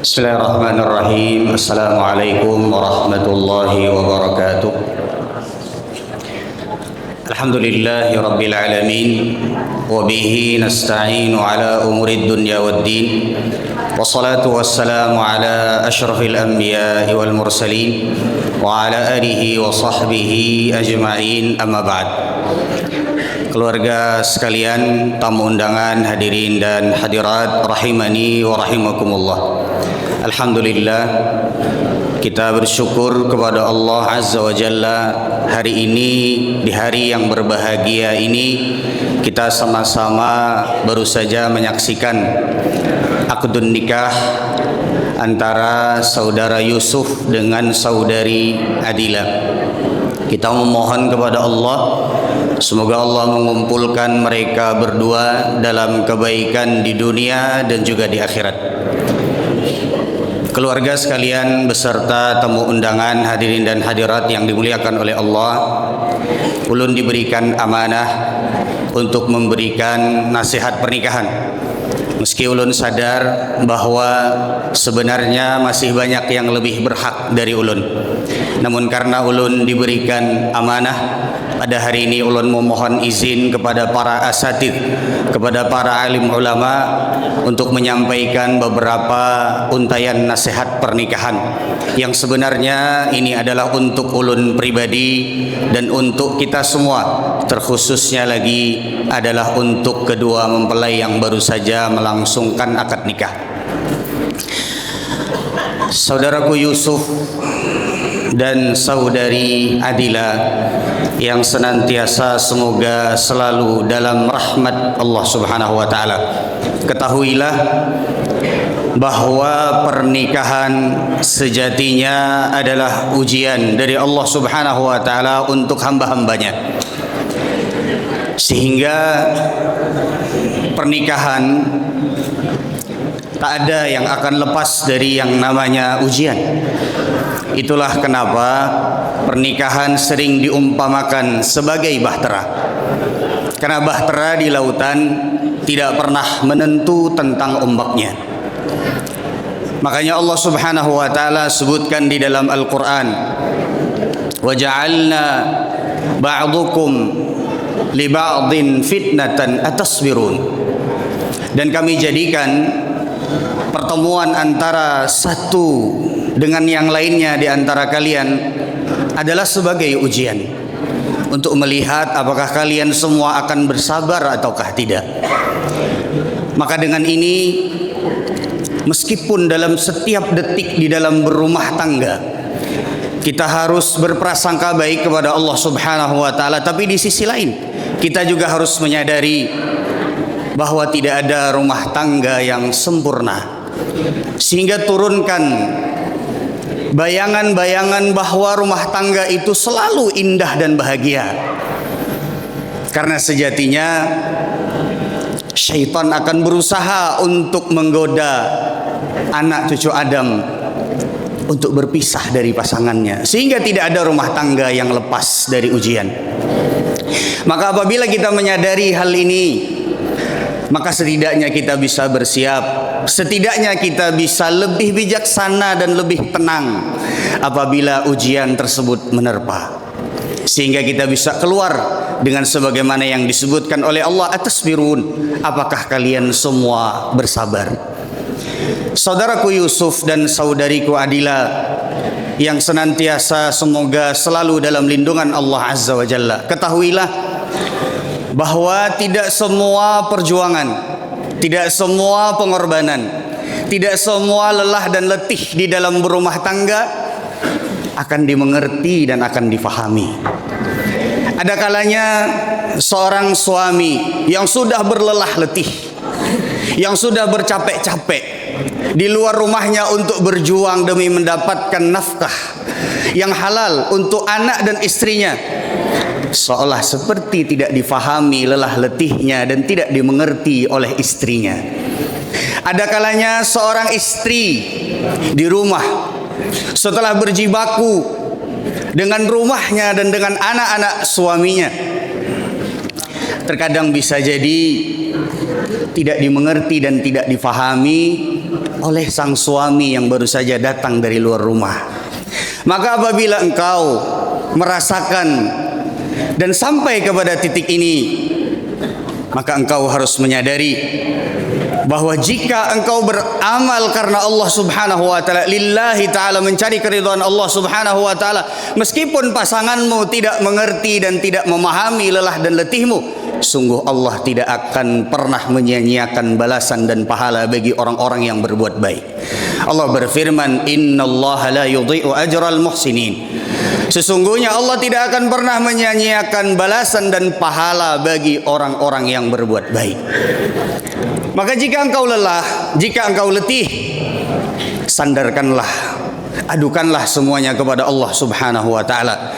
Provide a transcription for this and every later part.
Bismillahirrahmanirrahim. Assalamualaikum warahmatullahi wabarakatuh. Alhamdulillahi rabbil alamin. Wa bihi nasta'inu ala umuri dunya waddin. Wassalatu wassalamu ala asyrafil anbiya'i wal mursalin wa ala alihi wa sahbihi ajma'in, amma ba'd. Keluarga sekalian, tamu undangan, hadirin dan hadirat rahimani wa rahimakumullah. Alhamdulillah, kita bersyukur kepada Allah Azza wa Jalla. Hari ini, di hari yang berbahagia ini, kita sama-sama baru saja menyaksikan akdun nikah antara saudara Yusuf dengan saudari Adila. Kita memohon kepada Allah, semoga Allah mengumpulkan mereka berdua dalam kebaikan di dunia dan juga di akhirat. Keluarga sekalian beserta tamu undangan, hadirin dan hadirat yang dimuliakan oleh Allah, ulun diberikan amanah untuk memberikan nasihat pernikahan. Meski ulun sadar bahwa sebenarnya masih banyak yang lebih berhak dari ulun, namun karena ulun diberikan amanah, pada hari ini ulun memohon izin kepada para asatid, kepada para alim ulama untuk menyampaikan beberapa untayan nasihat pernikahan yang sebenarnya ini adalah untuk ulun pribadi dan untuk kita semua, terkhususnya lagi adalah untuk kedua mempelai yang baru saja melangsungkan akad nikah. Saudaraku Yusuf dan saudari Adila yang senantiasa semoga selalu dalam rahmat Allah Subhanahu wa taala. Ketahuilah bahwa pernikahan sejatinya adalah ujian dari Allah Subhanahu wa taala untuk hamba-hambanya. Sehingga pernikahan tak ada yang akan lepas dari yang namanya ujian. Itulah kenapa pernikahan sering diumpamakan sebagai bahtera. Karena bahtera di lautan tidak pernah menentu tentang ombaknya. Makanya Allah Subhanahu wa taala sebutkan di dalam Al-Qur'an, "Wa ja'alna ba'dukum li ba'din fitnatan atasbirun." Dan kami jadikan pertemuan antara satu dengan yang lainnya di antara kalian adalah sebagai ujian untuk melihat apakah kalian semua akan bersabar ataukah tidak. Maka dengan ini, meskipun dalam setiap detik di dalam berumah tangga kita harus berprasangka baik kepada Allah Subhanahu wa taala, tapi di sisi lain kita juga harus menyadari bahwa tidak ada rumah tangga yang sempurna. Sehingga turunkan bayangan-bayangan bahwa rumah tangga itu selalu indah dan bahagia. Karena sejatinya syaitan akan berusaha untuk menggoda anak cucu Adam untuk berpisah dari pasangannya, sehingga tidak ada rumah tangga yang lepas dari ujian. Maka apabila kita menyadari hal ini, maka setidaknya kita bisa bersiap, setidaknya kita bisa lebih bijaksana dan lebih tenang apabila ujian tersebut menerpa, sehingga kita bisa keluar dengan sebagaimana yang disebutkan oleh Allah, atasbirun, apakah kalian semua bersabar. Saudaraku Yusuf dan saudariku Adila yang senantiasa semoga selalu dalam lindungan Allah Azza wa Jalla, ketahuilah bahwa tidak semua perjuangan, tidak semua pengorbanan, tidak semua lelah dan letih di dalam berumah tangga akan dimengerti dan akan difahami. Ada kalanya seorang suami yang sudah berlelah letih, yang sudah bercapek-capek di luar rumahnya untuk berjuang demi mendapatkan nafkah yang halal untuk anak dan istrinya, seolah seperti tidak difahami lelah letihnya dan tidak dimengerti oleh istrinya. Ada kalanya seorang istri di rumah setelah berjibaku dengan rumahnya dan dengan anak-anak suaminya, terkadang bisa jadi tidak dimengerti dan tidak difahami oleh sang suami yang baru saja datang dari luar rumah. Maka apabila engkau merasakan dan sampai kepada titik ini, maka engkau harus menyadari bahwa jika engkau beramal karena Allah Subhanahu wa taala, lillahi taala, mencari keridhaan Allah Subhanahu wa taala, meskipun pasanganmu tidak mengerti dan tidak memahami lelah dan letihmu, sungguh Allah tidak akan pernah menyia-nyiakan balasan dan pahala bagi orang-orang yang berbuat baik. Allah berfirman, innallaha la yudhi'u ajral muhsinin. Sesungguhnya Allah tidak akan pernah menyia-nyiakan balasan dan pahala bagi orang-orang yang berbuat baik. Maka jika engkau lelah, jika engkau letih, sandarkanlah, adukanlah semuanya kepada Allah Subhanahu wa taala.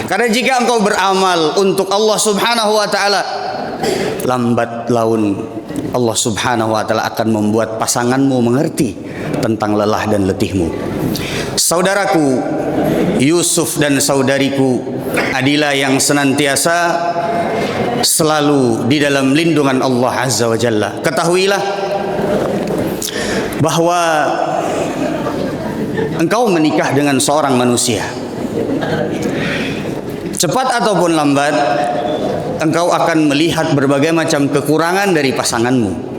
Karena jika engkau beramal untuk Allah Subhanahu wa taala, lambat laun Allah Subhanahu wa taala akan membuat pasanganmu mengerti tentang lelah dan letihmu. Saudaraku Yusuf dan saudariku Adila yang senantiasa selalu di dalam lindungan Allah Azza wa Jalla, ketahuilah bahwa engkau menikah dengan seorang manusia. Cepat ataupun lambat, engkau akan melihat berbagai macam kekurangan dari pasanganmu.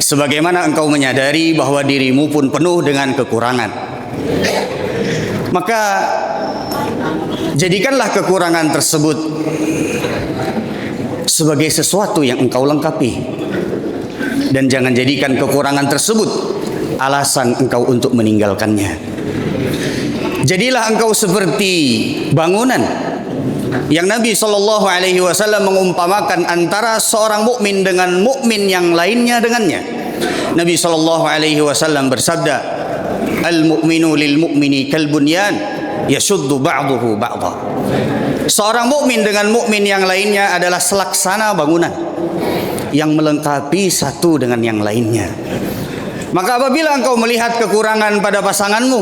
Sebagaimana engkau menyadari bahwa dirimu pun penuh dengan kekurangan. Maka jadikanlah kekurangan tersebut sebagai sesuatu yang engkau lengkapi, dan jangan jadikan kekurangan tersebut alasan engkau untuk meninggalkannya. Jadilah engkau seperti bangunan yang Nabi Shallallahu Alaihi Wasallam mengumpamakan antara seorang mukmin dengan mukmin yang lainnya dengannya. Nabi Shallallahu Alaihi Wasallam bersabda, al-mu'minu lil mu'mini kal bunyan yashuddu ba'duhu ba'dha. Seorang mukmin dengan mukmin yang lainnya adalah selaksana bangunan yang melengkapi satu dengan yang lainnya. Maka apabila engkau melihat kekurangan pada pasanganmu,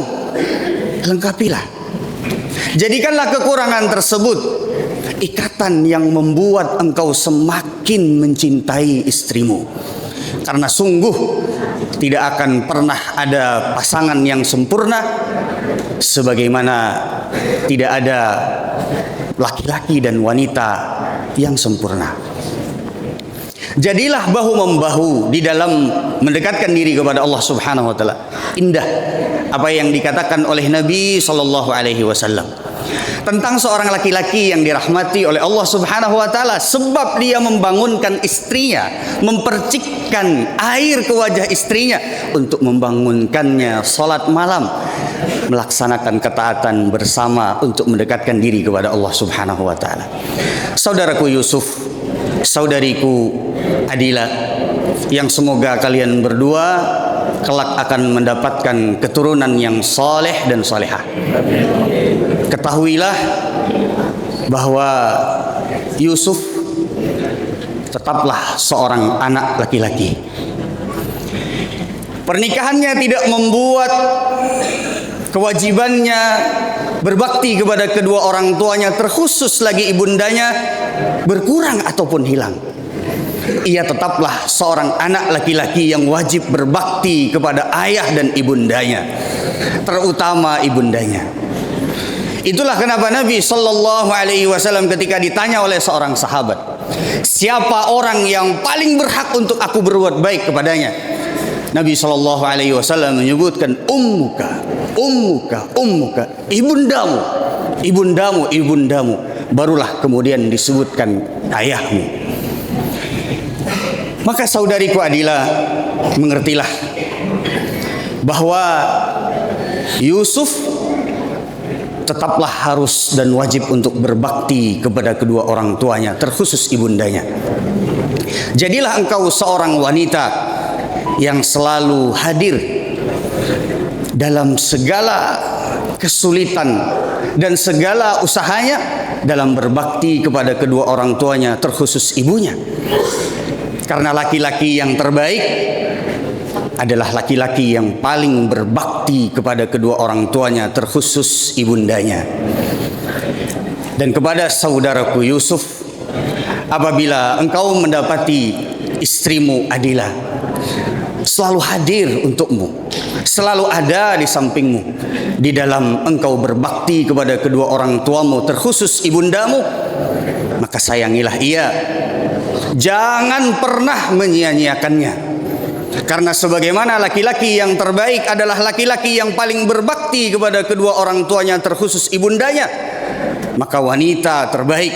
lengkapilah. Jadikanlah kekurangan tersebut ikatan yang membuat engkau semakin mencintai istrimu. Karena sungguh tidak akan pernah ada pasangan yang sempurna, sebagaimana tidak ada laki-laki dan wanita yang sempurna. Jadilah bahu-membahu di dalam mendekatkan diri kepada Allah Subhanahu wa taala. Indah apa yang dikatakan oleh Nabi sallallahu alaihi wasallam tentang seorang laki-laki yang dirahmati oleh Allah Subhanahu wa taala sebab dia membangunkan istrinya, mempercikkan air ke wajah istrinya untuk membangunkannya salat malam, melaksanakan ketaatan bersama untuk mendekatkan diri kepada Allah Subhanahu wa taala. Saudaraku Yusuf, saudariku Adila, yang semoga kalian berdua kelak akan mendapatkan keturunan yang saleh dan salehah. Ketahuilah bahwa Yusuf tetaplah seorang anak laki-laki. Pernikahannya tidak membuat kewajibannya berbakti kepada kedua orang tuanya, terkhusus lagi ibundanya, berkurang ataupun hilang. Ia tetaplah seorang anak laki-laki yang wajib berbakti kepada ayah dan ibundanya, terutama ibundanya. Itulah kenapa Nabi Shallallahu Alaihi Wasallam ketika ditanya oleh seorang sahabat, siapa orang yang paling berhak untuk aku berbuat baik kepadanya, Nabi Shallallahu Alaihi Wasallam menyebutkan ummuka, ummuka, ummuka, ibundamu, ibundamu, ibundamu. Barulah kemudian disebutkan ayahmu. Maka saudariku Adila, mengertilah bahwa Yusuf tetaplah harus dan wajib untuk berbakti kepada kedua orang tuanya, terkhusus ibundanya. Jadilah engkau seorang wanita yang selalu hadir dalam segala kesulitan dan segala usahanya dalam berbakti kepada kedua orang tuanya, terkhusus ibunya. Karena laki-laki yang terbaik adalah laki-laki yang paling berbakti kepada kedua orang tuanya, terkhusus ibundanya. Dan kepada saudaraku Yusuf, apabila engkau mendapati istrimu Adila selalu hadir untukmu, selalu ada di sampingmu di dalam engkau berbakti kepada kedua orang tuamu, terkhusus ibundamu, maka sayangilah ia. Jangan pernah menyia-nyiakannya. Karena sebagaimana laki-laki yang terbaik adalah laki-laki yang paling berbakti kepada kedua orang tuanya, terkhusus ibundanya, maka wanita terbaik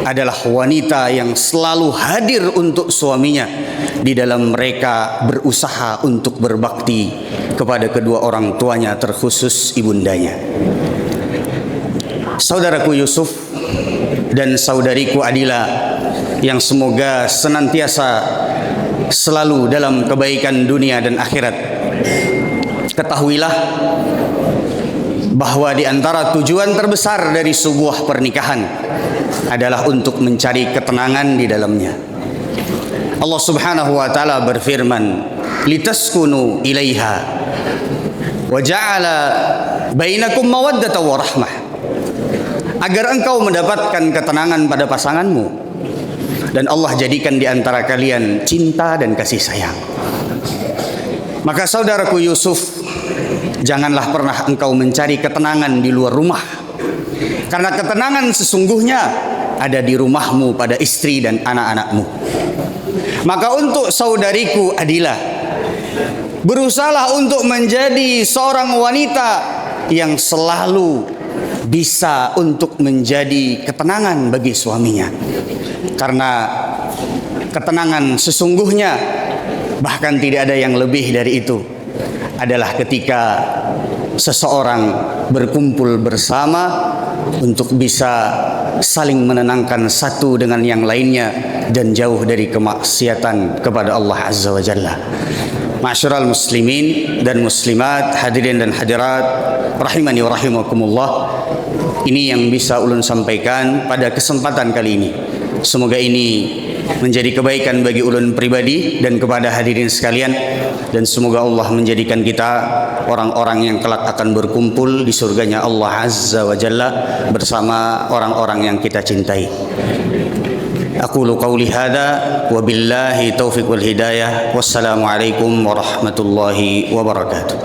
adalah wanita yang selalu hadir untuk suaminya di dalam mereka berusaha untuk berbakti kepada kedua orang tuanya, terkhusus ibundanya. Saudaraku Yusuf dan saudariku Adila yang semoga senantiasa selalu dalam kebaikan dunia dan akhirat, ketahuilah bahwa di antara tujuan terbesar dari sebuah pernikahan adalah untuk mencari ketenangan di dalamnya. Allah Subhanahu wa taala berfirman, litaskunu ilaiha wa ja'ala bainakum mawaddatan wa rahmah, agar engkau mendapatkan ketenangan pada pasanganmu dan Allah jadikan di antara kalian cinta dan kasih sayang. Maka saudaraku Yusuf, janganlah pernah engkau mencari ketenangan di luar rumah, karena ketenangan sesungguhnya ada di rumahmu pada istri dan anak-anakmu. Maka untuk saudariku Adila, berusahalah untuk menjadi seorang wanita yang selalu bisa untuk menjadi ketenangan bagi suaminya. Karena ketenangan sesungguhnya, bahkan tidak ada yang lebih dari itu, adalah ketika seseorang berkumpul bersama untuk bisa saling menenangkan satu dengan yang lainnya dan jauh dari kemaksiatan kepada Allah Azza wa Jalla. Ma'asyiral muslimin dan muslimat, hadirin dan hadirat rahimani wa rahimakumullah, ini yang bisa ulun sampaikan pada kesempatan kali ini. Semoga ini menjadi kebaikan bagi ulun pribadi dan kepada hadirin sekalian, dan semoga Allah menjadikan kita orang-orang yang kelak akan berkumpul di surganya Allah Azza wa Jalla bersama orang-orang yang kita cintai. Aqulu qawli hadza wa billahi taufiq wal hidayah. Wassalamualaikum warahmatullahi wabarakatuh.